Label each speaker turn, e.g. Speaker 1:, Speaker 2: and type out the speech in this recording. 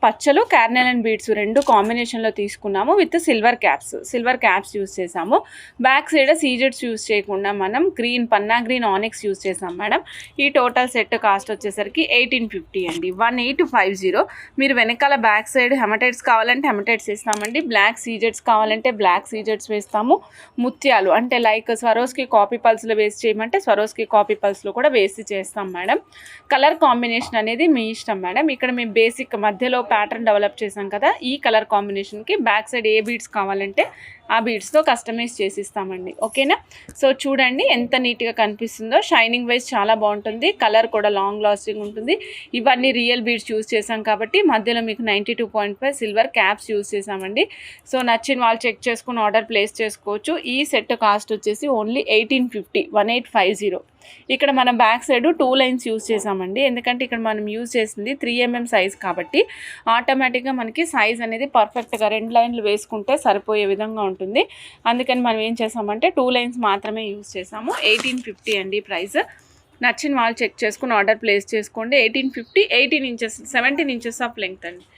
Speaker 1: పచ్చలు కార్నెలన్ బీడ్స్ 2 కాంబినేషన్లో తీసుకున్నాము విత్ సిల్వర్ క్యాప్స్ యూస్ చేసాము. బ్యాక్ సైడ్ సీజెడ్స్ యూస్ చేయకుండా మనం గ్రీన్ పన్నా గ్రీన్ ఆనిక్స్ యూస్ చేసాం మేడం. ఈ టోటల్ సెట్ కాస్ట్ వచ్చేసరికి 1850 అండి, 1850. మీరు వెనకాల బ్యాక్ సైడ్ హెమటైట్స్ కావాలంటే హెమటైట్స్ ఇస్తామండి, బ్లాక్ సీజెడ్స్ కావాలంటే బ్లాక్ సీజెడ్స్ వేస్తాము. ముత్యాలు అంటే లైక్ స్వరోస్కి కాపీ పల్స్లో వేసి చేయమంటే స్వరోస్కి కాపీ పల్స్లో కూడా వేసి చేస్తాం మేడం. కలర్ కాంబినేషన్ అనేది మీ ఇష్టం మేడం. ఇక్కడ మేము బేసిక్ మధ్యలో ప్యాటర్న్ డెవలప్ చేసాం కదా, ఈ కలర్ కాంబినేషన్కి బ్యాక్ సైడ్ ఏ బీడ్స్ కావాలంటే ఆ బీడ్స్తో కస్టమైజ్ చేసిస్తామండి. ఓకేనా? సో చూడండి ఎంత నీట్గా కనిపిస్తుందో. షైనింగ్ వైజ్ చాలా బాగుంటుంది, కలర్ కూడా లాంగ్ లాస్టింగ్ ఉంటుంది. ఇవన్నీ రియల్ బీడ్స్ యూస్ చేసాం కాబట్టి మధ్యలో మీకు 92.5 సిల్వర్ క్యాప్స్ యూస్ చేసామండి. సో నచ్చిన వాళ్ళు చెక్ చేసుకుని ఆర్డర్ ప్లేస్ చేసుకోవచ్చు. ఈ సెట్ కాస్ట్ వచ్చేసి ఓన్లీ 1850, 1850. ఇక్కడ మనం బ్యాక్ సైడ్ 2 లైన్స్ యూస్ చేసామండి, ఎందుకంటే ఇక్కడ మనం యూజ్ చేసింది 3mm సైజ్ కాబట్టి ఆటోమేటిక్గా మనకి సైజ్ అనేది పర్ఫెక్ట్గా 2 లైన్లు వేసుకుంటే సరిపోయే విధంగా ఉంటుంది. అందుకని మనం ఏం చేసామంటే 2 లైన్స్ మాత్రమే యూజ్ చేసాము. 1850 అండి ప్రైస్. నచ్చిన వాళ్ళు చెక్ చేసుకుని ఆర్డర్ ప్లేస్ చేసుకోండి. 1850, 18 ఇంచెస్ 17 ఇంచెస్ ఆఫ్ లెంగ్త్ అండి.